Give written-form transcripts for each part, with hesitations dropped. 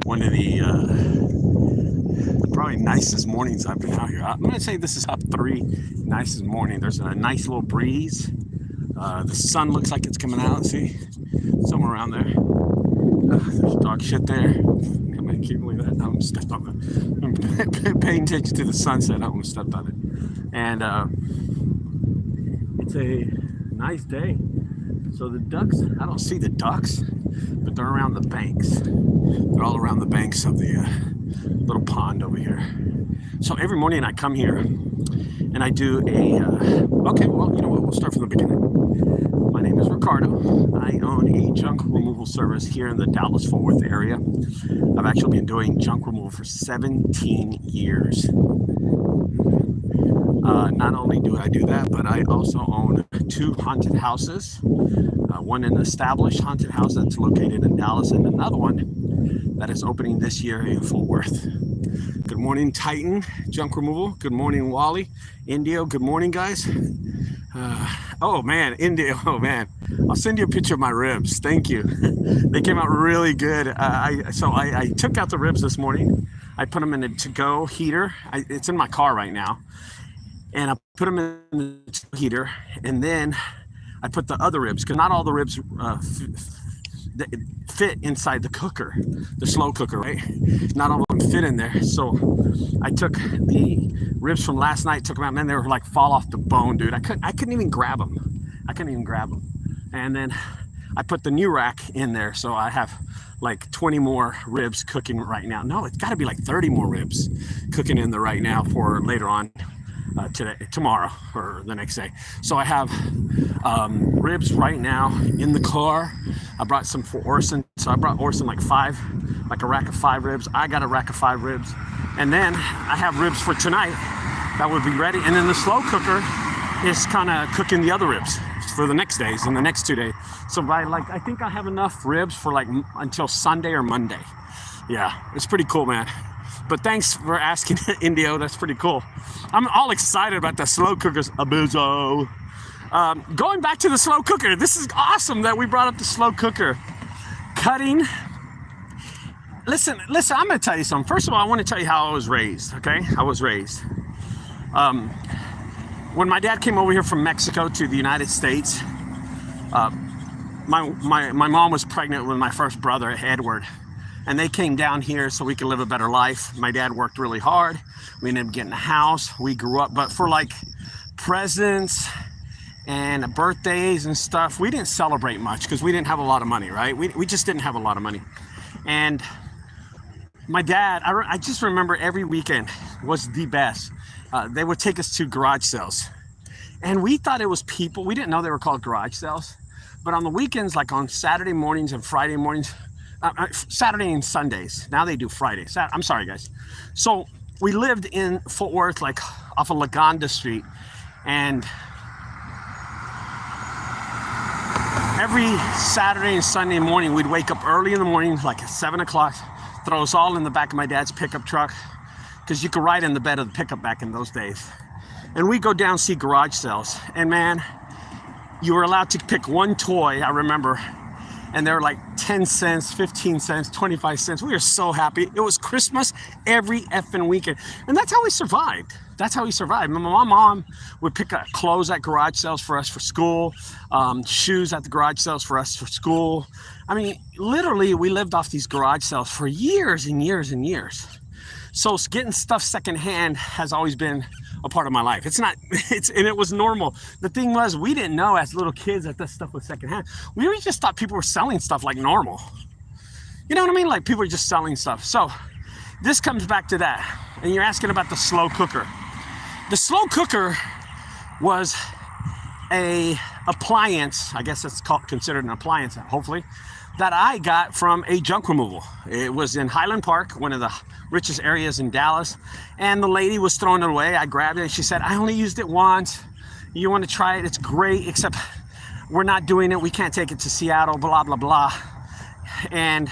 one of the probably nicest mornings I've been out here. I'm going to say this is top 3 nicest morning. There's a nice little breeze. The sun looks like it's coming out. See, somewhere around there. There's dog shit there. I can't believe that. I almost stepped on it. I'm paying attention to the sunset. I almost stepped on it. And it's a nice day. So the ducks, I don't see the ducks, but they're around the banks. They're all around the banks of the little pond over here. So every morning I come here and I do a, okay, well, you know what, we'll start from the beginning. My name is Ricardo. I own a junk removal service here in the Dallas-Fort Worth area. I've actually been doing junk removal for 17 years. Not only do I do that, but I also own 2 haunted houses. One an established haunted house that's located in Dallas, and another one that is opening this year in Fort Worth. Good morning, Titan Junk Removal. Good morning, Wally. Indio, good morning, guys. Oh man, Indio, oh man. I'll send you a picture of my ribs. Thank you. They came out really good. So I took out the ribs this morning. I put them in a to-go heater. It's in my car right now. And I put them in the heater, and then I put the other ribs, because not all the ribs fit inside the cooker, the slow cooker, right? Not all of them fit in there. So I took the ribs from last night, took them out, and then they were like fall off the bone, dude. I couldn't even grab them. And then I put the new rack in there, so I have like 20 more ribs cooking right now. No, it's got to be like 30 more ribs cooking in there right now for later on. Tomorrow or the next day. So I have ribs right now in the car. I brought some for Orson. So I brought Orson like a rack of 5 ribs. I got a rack of 5 ribs. And then I have ribs for tonight that would be ready. And then the slow cooker is kind of cooking the other ribs for the next days and the next 2 days. So I think I have enough ribs for like until Sunday or Monday. Yeah, it's pretty cool, man. But thanks for asking, Indio. That's pretty cool. I'm all excited about the slow cookers. Abizo. Going back to the slow cooker. This is awesome that we brought up the slow cooker. Cutting. Listen, I'm going to tell you something. First of all, I want to tell you how I was raised, okay? I was raised. When my dad came over here from Mexico to the United States, my mom was pregnant with my first brother, Edward. And they came down here so we could live a better life. My dad worked really hard. We ended up getting a house. We grew up, but for like presents and birthdays and stuff, we didn't celebrate much because we didn't have a lot of money, right? We just didn't have a lot of money. And my dad, I just remember every weekend was the best. They would take us to garage sales. And we thought it was people. We didn't know they were called garage sales. But on the weekends, like on Saturday mornings and Friday mornings, Saturday and Sundays. Now they do Fridays. I'm sorry, guys. So we lived in Fort Worth, like off of Lagonda Street. And every Saturday and Sunday morning, we'd wake up early in the morning, like at 7 o'clock, throw us all in the back of my dad's pickup truck, because you could ride in the bed of the pickup back in those days. And we'd go down and see garage sales. And man, you were allowed to pick one toy, I remember. And they were like 10 cents, 15 cents, 25 cents. We were so happy. It was Christmas every effing weekend. And that's how we survived. My mom would pick up clothes at garage sales for us for school, shoes at the garage sales for us for school. I mean, literally, we lived off these garage sales for years and years and years. So getting stuff secondhand has always been a part of my life. And it was normal. The thing was, we didn't know as little kids that this stuff was secondhand. We just thought people were selling stuff like normal. You know what I mean? Like people were just selling stuff. So this comes back to that. And you're asking about the slow cooker. The slow cooker was a appliance, I guess it's considered an appliance, hopefully, that I got from a junk removal. It was in Highland Park, one of the richest areas in Dallas, and the lady was throwing it away. I grabbed it and she said, I only used it once. You want to try it? It's great, except we're not doing it. We can't take it to Seattle, blah, blah, blah. And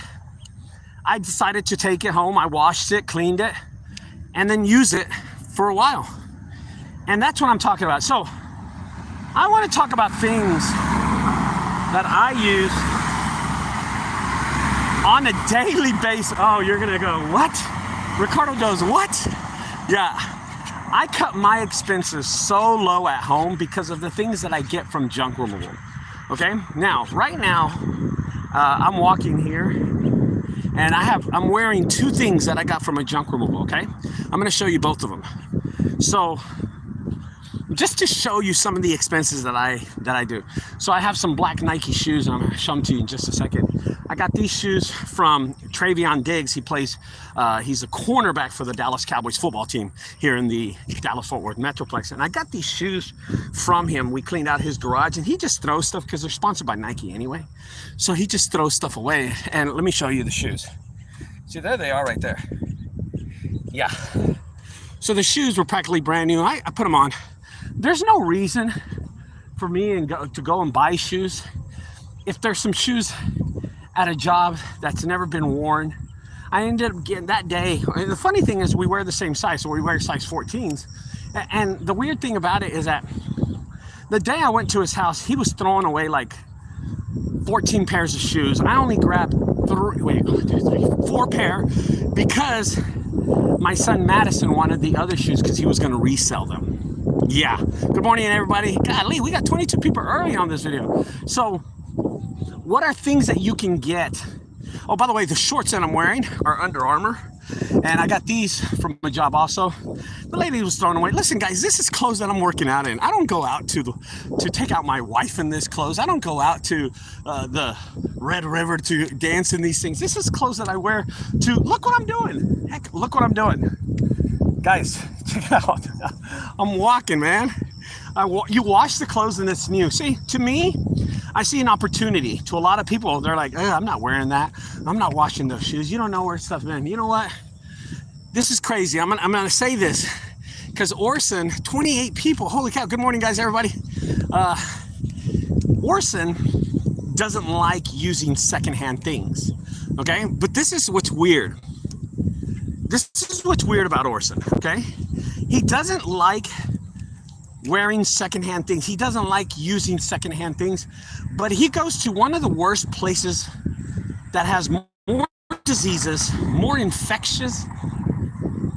I decided to take it home. I washed it, cleaned it, and then use it for a while. And that's what I'm talking about. So I want to talk about things that I use on a daily basis. Oh, you're gonna go, what? Ricardo goes, what? Yeah, I cut my expenses so low at home because of the things that I get from junk removal. Okay, now, right now, I'm walking here and I'm wearing two things that I got from a junk removal, okay? I'm gonna show you both of them. So, just to show you some of the expenses that I do. So I have some black Nike shoes, and I'm gonna show them to you in just a second. I got these shoes from Travion Diggs. He's a cornerback for the Dallas Cowboys football team here in the Dallas-Fort Worth Metroplex. And I got these shoes from him. We cleaned out his garage, and he just throws stuff because they're sponsored by Nike anyway. So he just throws stuff away. And let me show you the shoes. See, there they are right there. Yeah. So the shoes were practically brand new. I put them on. There's no reason for me to go and buy shoes. If there's some shoes at a job that's never been worn, I ended up getting that day. The funny thing is we wear the same size, so we wear size 14s. And the weird thing about it is that the day I went to his house, he was throwing away like 14 pairs of shoes. I only grabbed 4 pair because my son Madison wanted the other shoes because he was going to resell them. Yeah. Good morning, everybody. Golly, we got 22 people early on this video. So, what are things that you can get? Oh, by the way, the shorts that I'm wearing are Under Armour. And I got these from a job also. The lady was throwing away. Listen, guys, this is clothes that I'm working out in. I don't go out to take out my wife in this clothes. I don't go out to the Red River to dance in these things. This is clothes that I wear to, look what I'm doing. Heck, look what I'm doing. Guys, check it out. I'm walking, man. You wash the clothes and it's new. See, to me, I see an opportunity. To a lot of people, they're like, I'm not wearing that. I'm not washing those shoes. You don't know where stuff's been. You know what? This is crazy. I'm gonna say this because Orson, 28 people. Holy cow! Good morning, guys, everybody. Orson doesn't like using secondhand things. Okay, but this is what's weird. This is what's weird about Orson. Okay, he doesn't like wearing secondhand things. He doesn't like using secondhand things, but he goes to one of the worst places that has more diseases, more infectious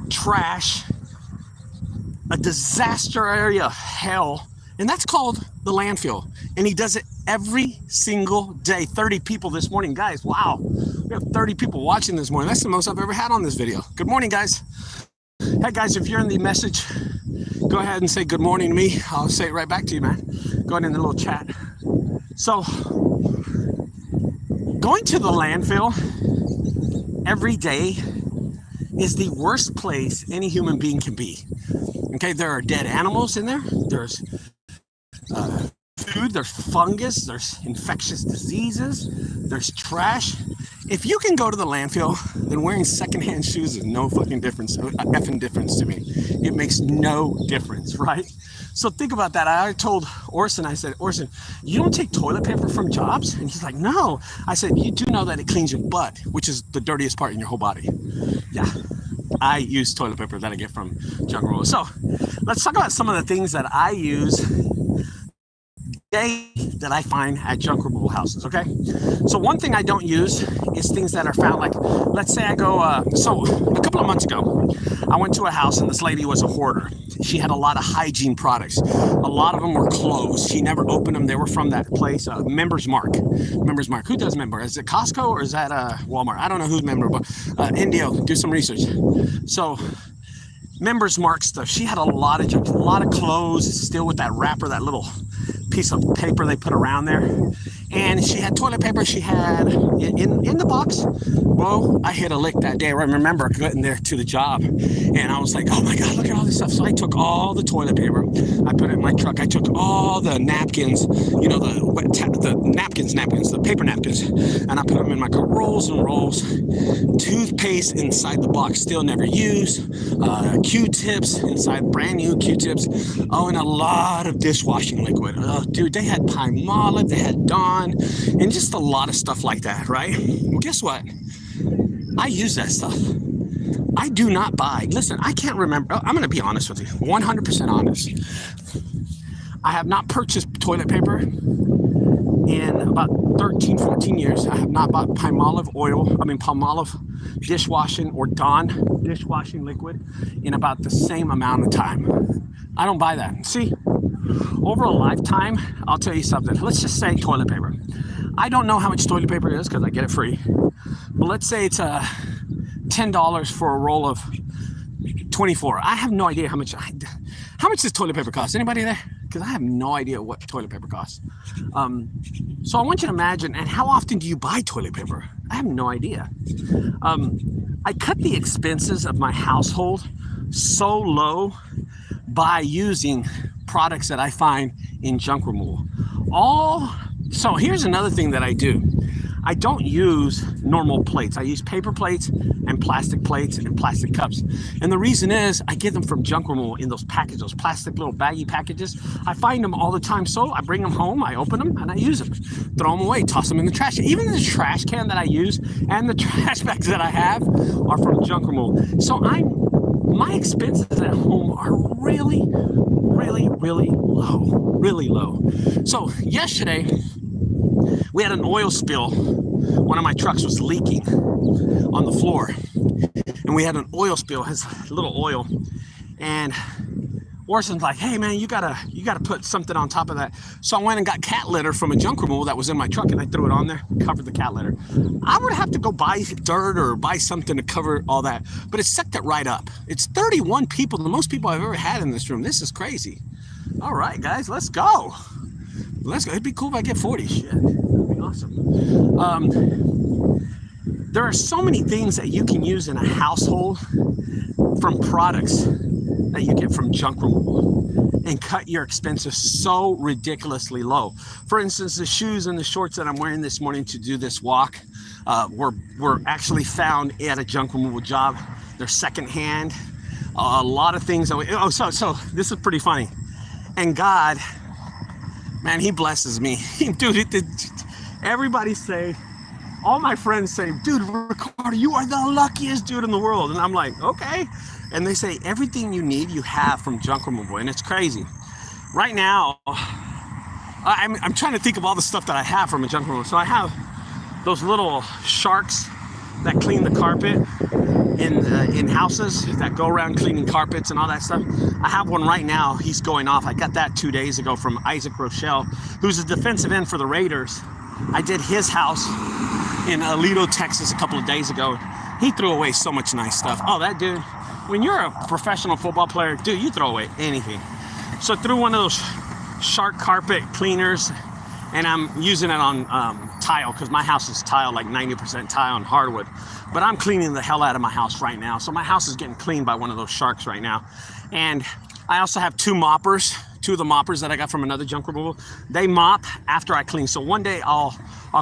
trash, a disaster area of hell, and that's called the landfill. And he does it every single day. 30 people this morning, guys. Wow, we have 30 people watching this morning. That's the most I've ever had on this video. Good morning, guys. Hey, guys, if you're in the message, go ahead and say good morning to me. I'll say it right back to you, man. Go ahead in the little chat. So, going to the landfill every day is the worst place any human being can be. Okay, there are dead animals in there. There's food, there's fungus, there's infectious diseases, there's trash. If you can go to the landfill, then wearing secondhand shoes is no fucking difference, effing difference to me. It makes no difference, right? So think about that. I told Orson, I said, Orson, you don't take toilet paper from jobs? And he's like, no. I said, you do know that it cleans your butt, which is the dirtiest part in your whole body. Yeah, I use toilet paper that I get from junk removal. So let's talk about some of the things that I use that I find at junk removal houses, okay? So one thing I don't use is things that are found, like, let's say I go, so a couple of months ago, I went to a house and this lady was a hoarder. She had a lot of hygiene products. A lot of them were closed. She never opened them. They were from that place, Members Mark. Members Mark. Who does Member? Is it Costco or is that Walmart? I don't know who's Member, but Indio, do some research. So Members Mark stuff. She had a lot of junk, a lot of clothes, still with that wrapper, that little piece of paper they put around there. And she had toilet paper. She had in the box. Well, I hit a lick that day. I remember getting there to the job, and I was like, "Oh my God, look at all this stuff!" So I took all the toilet paper. I put it in my truck. I took all the napkins, you know, the napkins, the paper napkins, and I put them in my car. Rolls and rolls. Toothpaste inside the box, still never used. Q-tips inside, brand new Q-tips. Oh, and a lot of dishwashing liquid. Oh, dude, they had Palmolive, they had Dawn, and just a lot of stuff like that, right? Well, guess what? I use that stuff. I do not buy. Listen, I can't remember. I'm going to be honest with you, 100% honest. I have not purchased toilet paper in about 13, 14 years, I have not bought Palmolive dishwashing or Dawn dishwashing liquid in about the same amount of time. I don't buy that. See, over a lifetime, I'll tell you something. Let's just say toilet paper. I don't know how much toilet paper is because I get it free. But let's say it's $10 for a roll of 24. I have no idea how much does toilet paper cost? Anybody there? Because I have no idea what toilet paper costs. So I want you to imagine, and how often do you buy toilet paper? I have no idea. I cut the expenses of my household so low by using products that I find in junk removal. So here's another thing that I do. I don't use normal plates. I use paper plates and plastic cups. And the reason is I get them from junk removal in those packages, those plastic little baggy packages. I find them all the time. So I bring them home, I open them and I use them, throw them away, toss them in the trash. Even the trash can that I use and the trash bags that I have are from junk removal. So my expenses at home are really, really, really low. So yesterday, we had an oil spill. One of my trucks was leaking on the floor, and we had an oil spill, has a little oil, and Orson's like, hey man, you gotta put something on top of that. So I went and got cat litter from a junk removal that was in my truck, and I threw it on there, covered the cat litter. I would have to go buy dirt or buy something to cover all that, but it sucked it right up. It's 31 people, the most people I've ever had in this room. This is crazy. All right, guys, let's go. It'd be cool if I get 40. Shit, that'd be awesome. There are so many things that you can use in a household from products that you get from junk removal and cut your expenses so ridiculously low. For instance, the shoes and the shorts that I'm wearing this morning to do this walk were actually found at a junk removal job. They're secondhand. A lot of things. So this is pretty funny. And God, man, he blesses me. Dude, everybody say, all my friends say, dude, Ricardo, you are the luckiest dude in the world. And I'm like, okay. And they say, everything you need, you have from junk removal. And it's crazy. Right now, I'm trying to think of all the stuff that I have from a junk removal. So I have those little sharks that clean the carpet in houses, that go around cleaning carpets and all that stuff. I have one right now. He's going off. I got that 2 days ago from Isaac Rochelle, who's a defensive end for the Raiders. I did his house in Alito, Texas a couple of days ago. He threw away so much nice stuff. Oh, that dude, when you're a professional football player, dude, you throw away anything. So I threw one of those shark carpet cleaners, and I'm using it on tile, because my house is tile, like 90% tile and hardwood. But I'm cleaning the hell out of my house right now. So my house is getting cleaned by one of those sharks right now. And I also have two of the moppers that I got from another junk removal. They mop after I clean. So one day I'll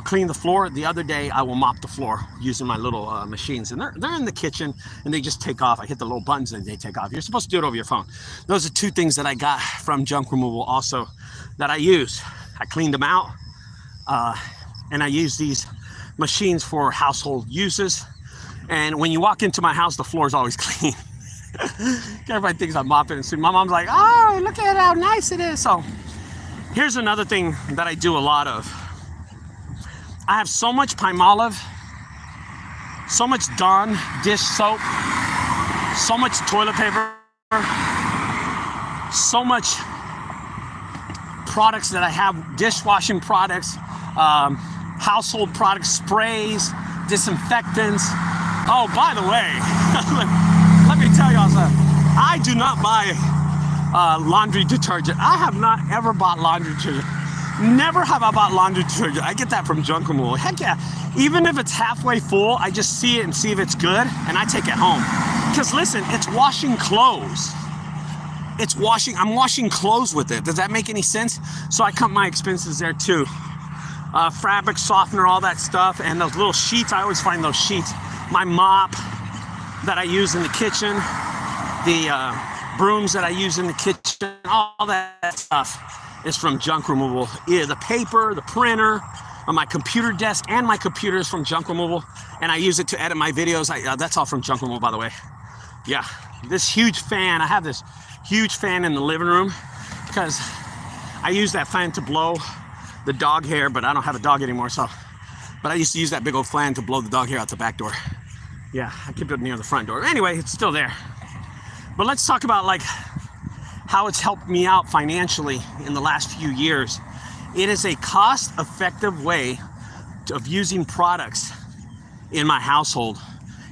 clean the floor. The other day I will mop the floor using my little machines. And they're in the kitchen, and they just take off. I hit the little buttons and they take off. You're supposed to do it over your phone. Those are two things that I got from junk removal also that I use. I cleaned them out, and I use these machines for household uses. And when you walk into my house, the floor is always clean. Everybody thinks I'm mopping, and soon my mom's like, oh, look at how nice it is. So here's another thing that I do a lot of. I have so much Palmolive, so much Dawn dish soap, so much toilet paper, so much products that I have, dishwashing products, household products, sprays, disinfectants. Oh, by the way, let me tell y'all something. I do not buy laundry detergent. I have not ever bought laundry detergent. Never have I bought laundry detergent. I get that from junk removal. Heck yeah. Even if it's halfway full, I just see it and see if it's good, and I take it home. Because listen, it's washing clothes. I'm washing clothes with it. Does that make any sense? So I cut my expenses there too. Fabric softener, all that stuff, and those little sheets. I always find those sheets. My mop that I use in the kitchen, the brooms that I use in the kitchen, all that stuff is from junk removal. Yeah, the paper, the printer, on my computer desk, and my computer is from junk removal, and I use it to edit my videos. That's all from junk removal, by the way. Yeah, this huge fan. I have this huge fan in the living room because I use that fan to blow the dog hair, but I don't have a dog anymore. So, but I used to use that big old fan to blow the dog hair out the back door. Yeah, I keep it near the front door. Anyway, it's still there. But let's talk about like how it's helped me out financially in the last few years. It is a cost-effective way of using products in my household,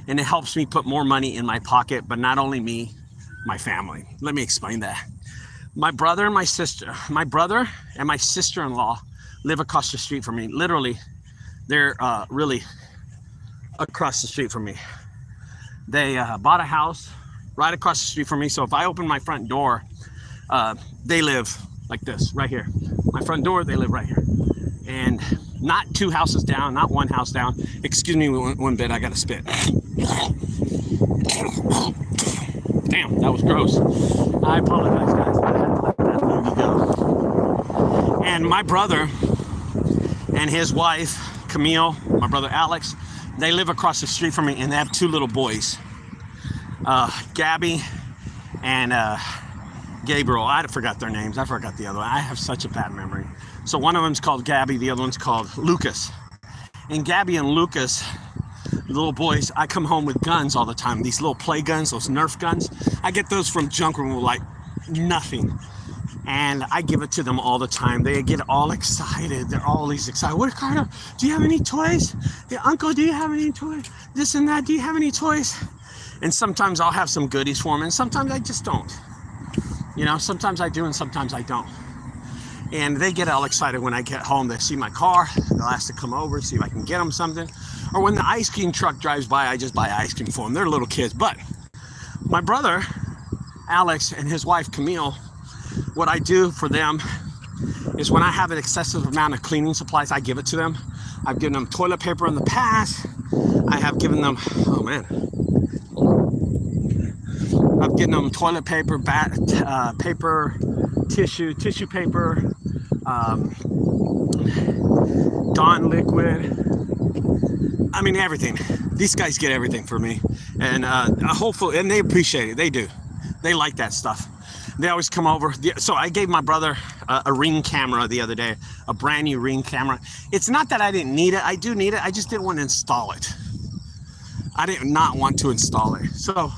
and it helps me put more money in my pocket, but not only me, my family. Let me explain that. My brother and my sister-in-law live across the street from me. Literally, they're really across the street from me. They bought a house right across the street from me. So if I open my front door, they live like this, right here. My front door, they live right here. And not two houses down, not one house down. Excuse me one bit, I gotta spit. Damn, that was gross. I apologize, guys. I had to let that movie go. And my brother and his wife, Camille, my brother Alex, they live across the street from me, and they have two little boys, Gabby and Gabriel. I forgot their names. I forgot the other one. I have such a bad memory. So one of them's called Gabby, the other one's called Lucas. And Gabby and Lucas, the little boys, I come home with guns all the time. These little play guns, those Nerf guns. I get those from junk removal like nothing. And I give it to them all the time. They get all excited. They're always excited. What, Ricardo, do you have any toys? Yeah, Uncle, do you have any toys? This and that, do you have any toys? And sometimes I'll have some goodies for them, and sometimes I just don't. You know, sometimes I do and sometimes I don't. And they get all excited when I get home. They see my car, they'll ask to come over, see if I can get them something. Or when the ice cream truck drives by, I just buy ice cream for them. They're little kids. But my brother, Alex, and his wife, Camille, what I do for them is when I have an excessive amount of cleaning supplies, I give it to them. I've given them toilet paper in the past. I have given them, oh man. I've given them toilet paper, paper, tissue paper, Dawn liquid. I mean, everything. These guys get everything for me. And hopefully, and they appreciate it. They do. They like that stuff. They always come over. So I gave my brother a Ring camera the other day, a brand new Ring camera. It's not that I didn't need it. I do need it. I just didn't want to install it. I did not want to install it. So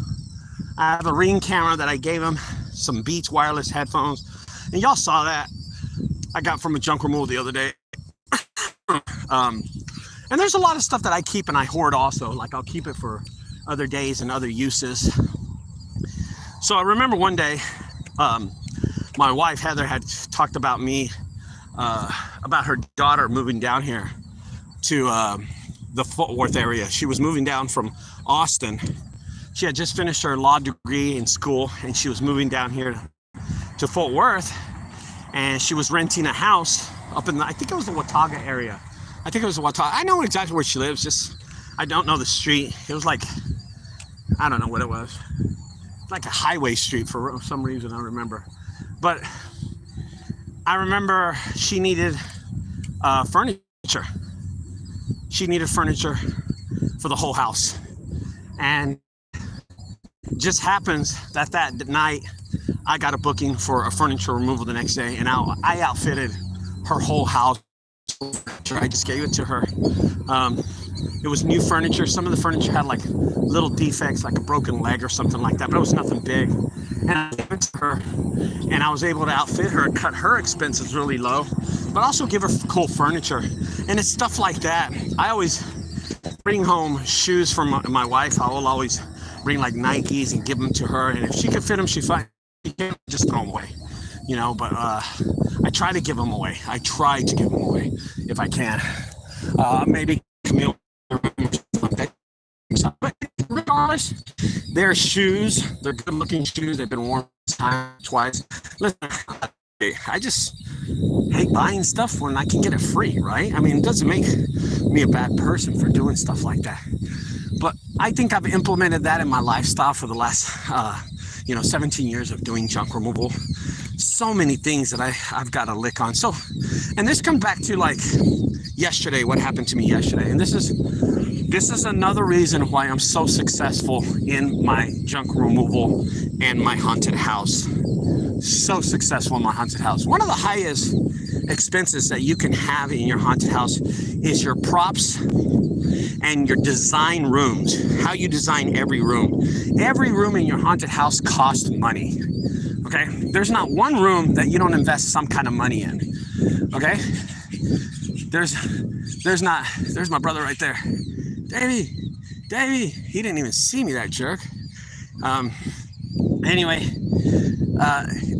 I have a Ring camera that I gave him, some Beats wireless headphones. And y'all saw that. I got from a junk removal the other day. And there's a lot of stuff that I keep and I hoard also. Like I'll keep it for other days and other uses. So I remember one day, my wife Heather had talked about me, about her daughter moving down here to the Fort Worth area. She was moving down from Austin. She had just finished her law degree in school, and she was moving down here to Fort Worth, and she was renting a house up in I think it was the Watauga area. I think it was the Watauga. I know exactly where she lives, just I don't know the street. It was like, I don't know what it was. Like a highway street for some reason, I remember. But I remember she needed furniture. She needed furniture for the whole house. And just happens that night I got a booking for a furniture removal the next day, and I outfitted her whole house. I just gave it to her. It was new furniture. Some of the furniture had like little defects, like a broken leg or something like that, but it was nothing big. And I gave it to her, and I was able to outfit her, cut her expenses really low, but also give her cool furniture. And it's stuff like that. I always bring home shoes from my wife. I will always bring like Nikes and give them to her, and if she could fit them, she fine. She can't just throw them away, you know. But I try to give them away. I try to give them away if I can. Maybe Camille. But regardless, they're shoes. They're good-looking shoes. They've been worn twice. Listen, I just hate buying stuff when I can get it free, right? I mean, it doesn't make me a bad person for doing stuff like that. But I think I've implemented that in my lifestyle for the last, 17 years of doing junk removal. So many things that I've got a lick on. So, and this comes back to like yesterday, what happened to me yesterday. And this is another reason why I'm so successful in my junk removal and my haunted house. So successful in my haunted house. One of the highest expenses that you can have in your haunted house is your props and your design rooms. How you design every room. Every room in your haunted house costs money. Okay, there's not one room that you don't invest some kind of money in. Okay, there's my brother right there, Davey. He didn't even see me, that jerk. Anyway,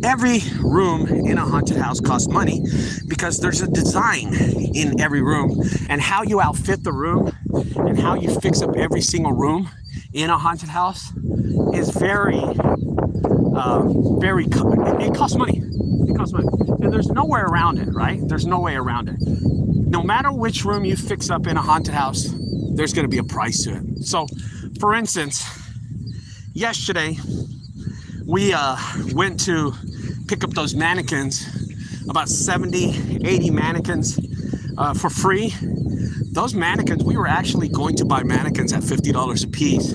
every room in a haunted house costs money because there's a design in every room, and how you outfit the room and how you fix up every single room in a haunted house is it costs money. It costs money. And there's nowhere around it, right? There's no way around it. No matter which room you fix up in a haunted house, there's going to be a price to it. So, for instance, yesterday, we went to pick up those mannequins, about 70, 80 mannequins for free. Those mannequins, we were actually going to buy mannequins at $50 a piece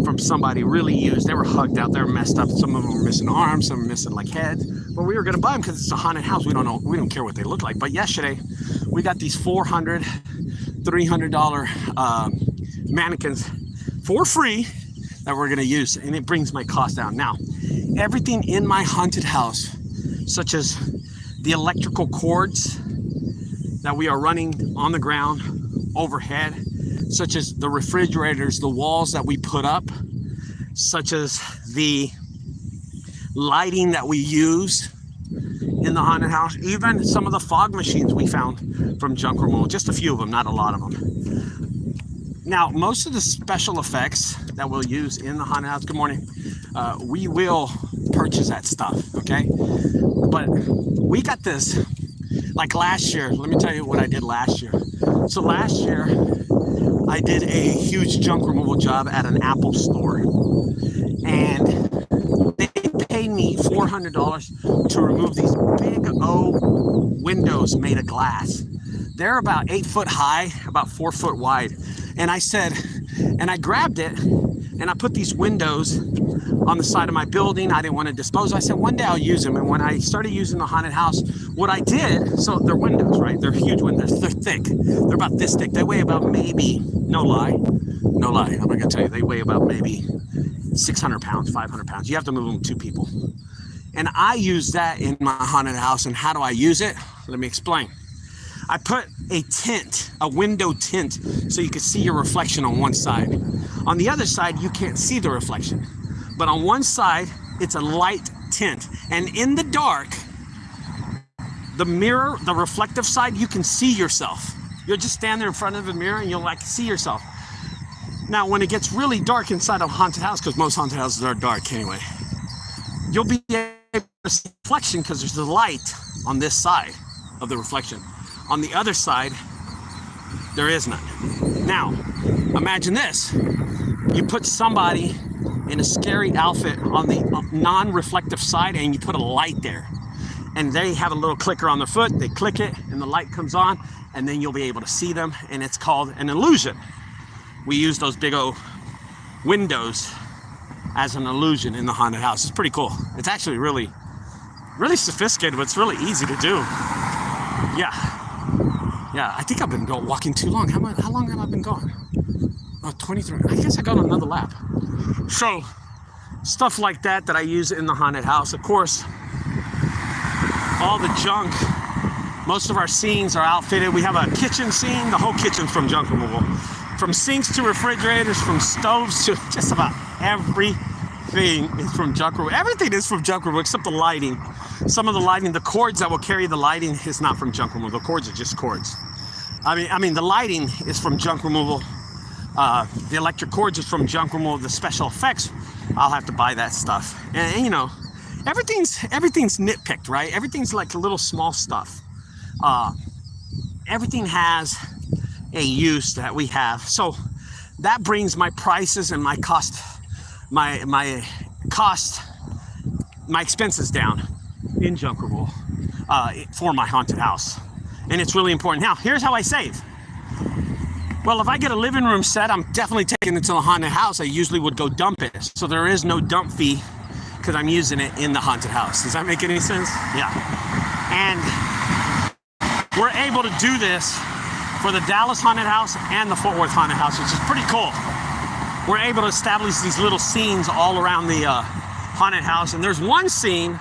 from somebody really used. They were hugged out, they were messed up. Some of them were missing arms, some were missing like heads. But we were going to buy them because it's a haunted house. We don't care what they look like. But yesterday, we got these $400, $300 mannequins for free that we're going to use, and it brings my cost down. Now, everything in my haunted house, such as the electrical cords that we are running on the ground overhead, such as the refrigerators, the walls that we put up, such as the lighting that we use in the haunted house, even some of the fog machines we found from junk removal, just a few of them, not a lot of them. Now, most of the special effects that we'll use in the haunted house, good morning, we will purchase that stuff, okay? But we got this, like last year, let me tell you what I did last year. So last year, I did a huge junk removal job at an Apple store. And they paid me $400 to remove these big old windows made of glass. They're about 8 foot high, about 4 foot wide. And I said, and I grabbed it and I put these windows on the side of my building. I didn't want to dispose. I said, one day I'll use them. And when I started using the haunted house, what I did, so they're windows, right? They're huge windows. They're thick. They're about this thick. They weigh about maybe, no lie, I'm not going to tell you, they weigh about maybe 600 pounds, 500 pounds. You have to move them 2 people. And I use that in my haunted house. And how do I use it? Let me explain. I put a tint, a window tint, so you can see your reflection on one side. On the other side, you can't see the reflection. But on one side, it's a light tint. And in the dark, the mirror, the reflective side, you can see yourself. You'll just stand there in front of a mirror and you'll like see yourself. Now, when it gets really dark inside a haunted house, because most haunted houses are dark anyway, you'll be able to see reflection because there's the light on this side of the reflection. On the other side, there is none. Now, imagine this. You put somebody in a scary outfit on the non-reflective side and you put a light there. And they have a little clicker on their foot, they click it and the light comes on and then you'll be able to see them, and it's called an illusion. We use those big old windows as an illusion in the haunted house. It's pretty cool. It's actually really sophisticated, but it's really easy to do. Yeah, I think I've been walking too long. How long have I been gone? Oh, 23. I guess I got another lap. So, stuff like that I use in the haunted house. Of course, all the junk, most of our scenes are outfitted. We have a kitchen scene. The whole kitchen's from junk removal. From sinks to refrigerators, from stoves to just about everything is from junk removal. Everything is from junk removal except the lighting. Some of the lighting, the cords that will carry the lighting is not from junk removal. The cords are just cords. I mean, the lighting is from junk removal. The electric cords is from junk removal. The special effects, I'll have to buy that stuff. And you know, everything's nitpicked, right? Everything's like a little small stuff. Everything has a use that we have. So that brings my prices and my cost, my expenses down in junk removal for my haunted house. And it's really important. Now, here's how I save. Well, if I get a living room set, I'm definitely taking it to the haunted house. I usually would go dump it. So there is no dump fee because I'm using it in the haunted house. Does that make any sense? Yeah. And we're able to do this for the Dallas Haunted House and the Fort Worth Haunted House, which is pretty cool. We're able to establish these little scenes all around the haunted house. And there's one scene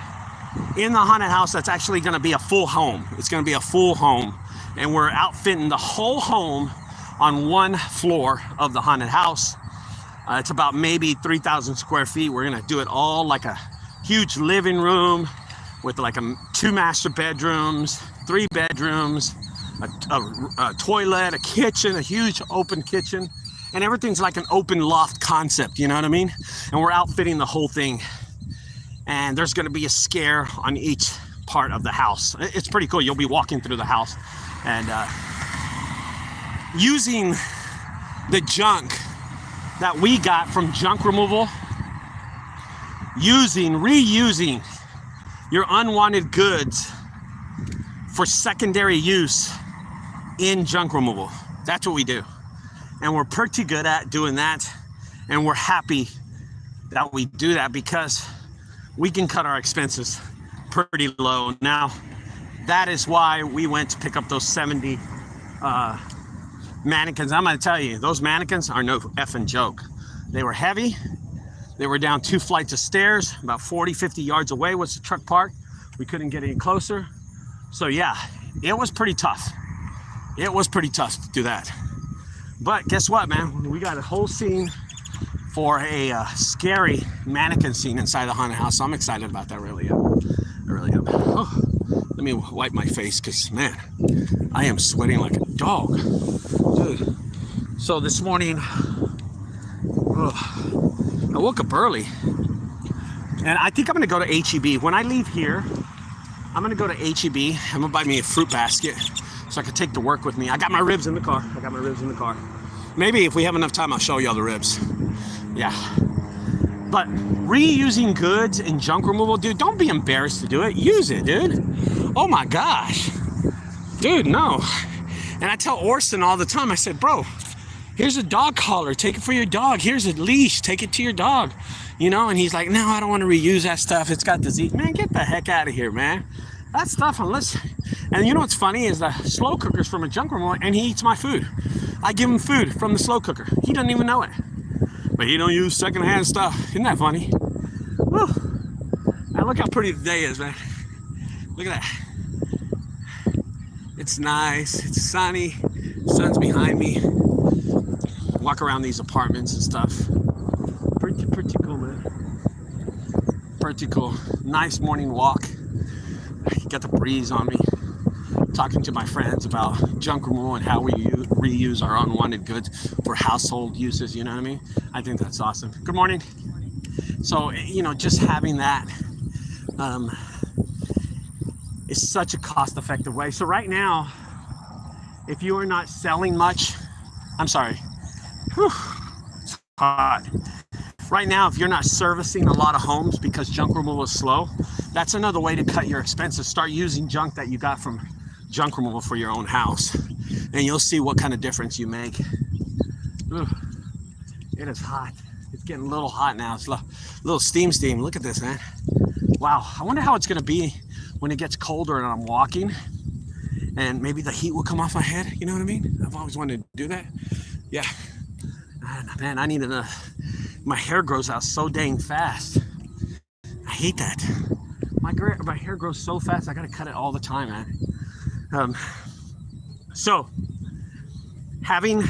in the haunted house that's actually going to be a full home. It's going to be a full home. And we're outfitting the whole home on one floor of the haunted house. It's about maybe 3,000 square feet. We're going to do it all like a huge living room with like 2 master bedrooms, 3 bedrooms, a toilet, a kitchen, a huge open kitchen. And everything's like an open loft concept, you know what I mean? And we're outfitting the whole thing. And there's gonna be a scare on each part of the house. It's pretty cool. You'll be walking through the house and using the junk that we got from junk removal, reusing your unwanted goods for secondary use in junk removal. That's what we do. And we're pretty good at doing that. And we're happy that we do that because we can cut our expenses pretty low. Now, that is why we went to pick up those 70 mannequins. I'm gonna tell you, those mannequins are no effing joke. They were heavy. They were down 2 flights of stairs, about 40, 50 yards away was the truck park. We couldn't get any closer. So yeah, it was pretty tough. It was pretty tough to do that. But guess what, man? We got a whole scene for a scary mannequin scene inside the haunted house. So I'm excited about that, really. I really am. Oh, let me wipe my face because, man, I am sweating like a dog. Dude. So this morning, I woke up early. And I think I'm going to go to H-E-B. When I leave here, I'm going to go to H-E-B. I'm going to buy me a fruit basket so I can take to work with me. I got my ribs in the car. Maybe if we have enough time, I'll show y'all the ribs. Yeah. But reusing goods and junk removal, dude, don't be embarrassed to do it. Use it, dude. Oh my gosh. Dude, no. And I tell Orson all the time, I said, bro, here's a dog collar. Take it for your dog. Here's a leash. Take it to your dog. You know, and he's like, no, I don't want to reuse that stuff. It's got disease. Man, get the heck out of here, man. That stuff, unless... And you know what's funny is the slow cooker's from a junk removal, and he eats my food. I give him food from the slow cooker. He doesn't even know it. But he don't use secondhand stuff. Isn't that funny? Woo. Now look how pretty the day is, man. Look at that. It's nice. It's sunny. The sun's behind me. Walk around these apartments and stuff. Pretty cool, man. Pretty cool. Nice morning walk. Got the breeze on me. Talking to my friends about junk removal and how we reuse our unwanted goods for household uses, you know what I mean? I think that's awesome. Good morning. So, you know, just having that is such a cost-effective way. So right now, if you are not selling much, I'm sorry, it's hot. Right now, if you're not servicing a lot of homes because junk removal is slow, that's another way to cut your expenses. Start using junk that you got from junk removal for your own house, and you'll see what kind of difference you make. Ugh. It is hot. It's getting a little hot now. It's a little steam. Look at this, man. Wow. I wonder how it's going to be when it gets colder and I'm walking, and maybe the heat will come off my head. You know what I mean? I've always wanted to do that. Yeah. Man, I need my hair grows out so dang fast. I hate that. My hair grows so fast, I gotta cut it all the time, man. So, having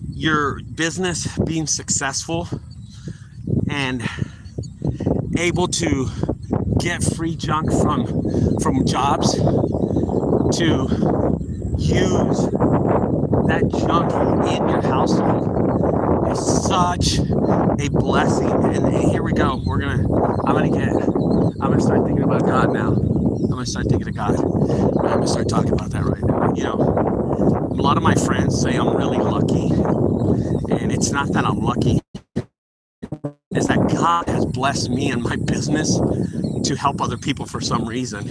your business being successful and able to get free junk from jobs, to use that junk in your household is such a blessing. And here we go. I'm gonna start thinking about God now. I'm gonna start thinking of God. I'm gonna start talking about that right now. You know, a lot of my friends say I'm really lucky, and it's not that I'm lucky. It's that God has blessed me and my business to help other people for some reason.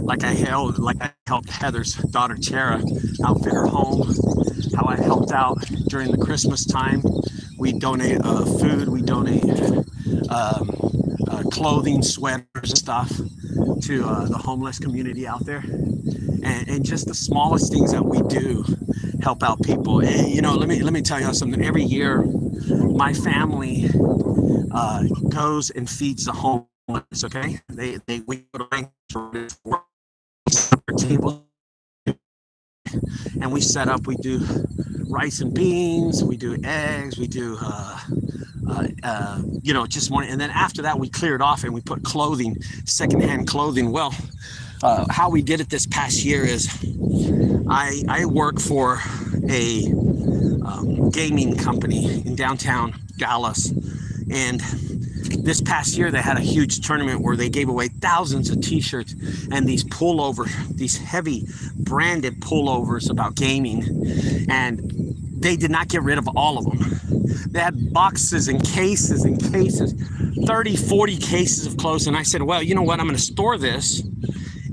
Like I helped Heather's daughter Tara outfit her home. How I helped out during the Christmas time. We donate food. We donate clothing, sweaters, and stuff to the homeless community out there. and just the smallest things that we do help out people. And you know, let me tell you something. Every year, my family goes and feeds the homeless. Okay, we go to tables, and we set up. We do rice and beans. We do eggs. We do you know, just morning. And then after that, we clear it off and we put clothing, secondhand clothing. Well, how we did it this past year is I work for a gaming company in downtown Dallas, and this past year they had a huge tournament where they gave away thousands of t-shirts and these pullovers, these heavy branded pullovers about gaming, and they did not get rid of all of them. They had boxes and cases and cases, 30, 40 cases of clothes. And I said, well, you know what? I'm going to store this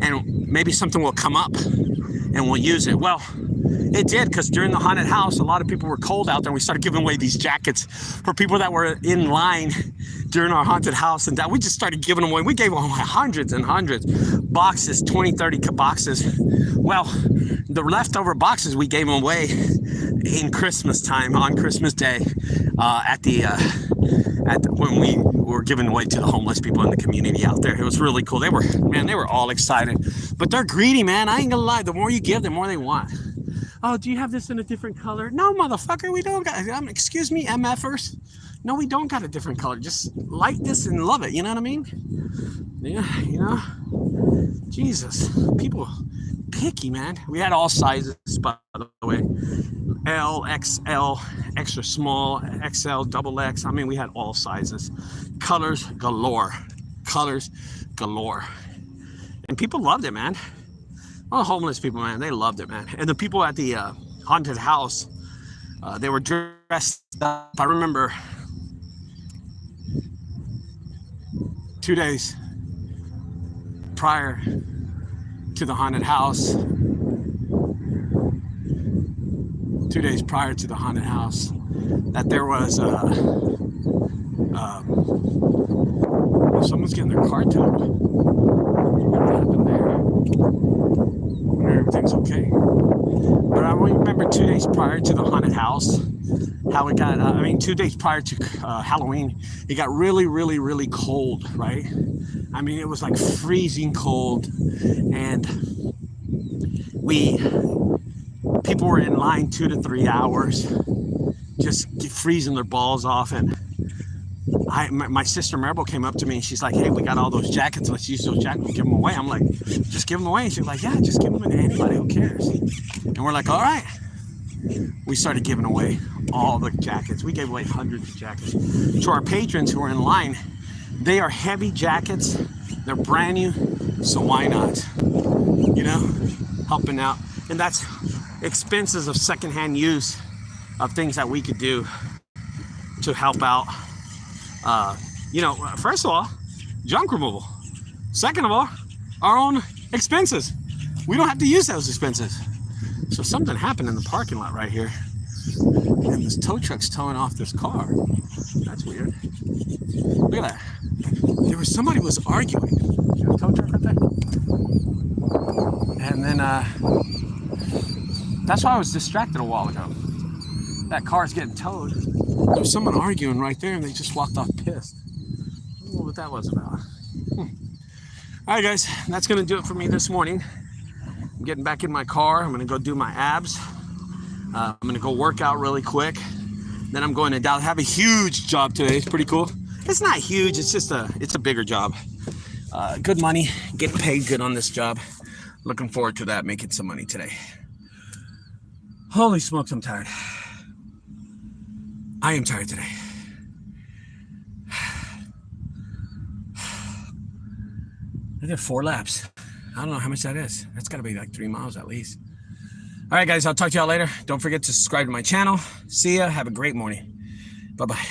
and maybe something will come up and we'll use it. Well, it did, because during the haunted house, a lot of people were cold out there. And we started giving away these jackets for people that were in line during our haunted house. And that we just started giving them away. We gave away hundreds and hundreds, boxes, 20, 30 boxes. Well, the leftover boxes, we gave them away in Christmas time, on Christmas Day, when we were giving away to the homeless people in the community out there. It was really cool. They were all excited, but they're greedy, man. I ain't gonna lie. The more you give, the more they want. Oh, do you have this in a different color? No, motherfucker, we don't got, excuse me, MFers. No, we don't got a different color. Just like this and love it. You know what I mean? Yeah, you know, Jesus, people picky, man. We had all sizes, by the way. L, XL, extra small, XL, double X. I mean, we had all sizes. Colors galore. Colors galore. And people loved it, man. All the homeless people, man, they loved it, man. And the people at the haunted house, they were dressed up. I remember 2 days prior to the haunted house, 2 days prior to the haunted house, that there was someone's getting their car towed. What happened there? I wonder if everything's okay. But I remember 2 days prior to the haunted house, how it got, 2 days prior to Halloween, it got really, really, really cold, right? I mean, it was like freezing cold, and people were in line 2 to 3 hours, just freezing their balls off. And my sister Maribel came up to me and she's like, hey, we got all those jackets. Let's use those jackets and give them away. I'm like, just give them away. And she's like, yeah, just give them to anybody. Who cares? And we're like, all right. We started giving away all the jackets. We gave away hundreds of jackets to our patrons who are in line. They are heavy jackets. They're brand new. So why not? You know, helping out. And that's expenses of secondhand use of things that we could do to help out. First of all, junk removal. Second of all, our own expenses. We don't have to use those expenses. So something happened in the parking lot right here, and this tow truck's towing off this car. That's weird. Look at that. Somebody was arguing. You have a tow truck right there? And then that's why I was distracted a while ago. That car's getting towed. There was someone arguing right there, and they just walked off pissed. I don't know what that was about. All right, guys, that's going to do it for me this morning. I'm getting back in my car. I'm going to go do my abs. I'm going to go work out really quick. Then I'm going to Dallas. Have a huge job today. It's pretty cool. It's not huge. It's just it's a bigger job. Good money. Getting paid good on this job. Looking forward to that. Making some money today. Holy smokes, I'm tired. I am tired today. I did 4 laps. I don't know how much that is. That's got to be like 3 miles at least. All right, guys, I'll talk to y'all later. Don't forget to subscribe to my channel. See ya. Have a great morning. Bye-bye.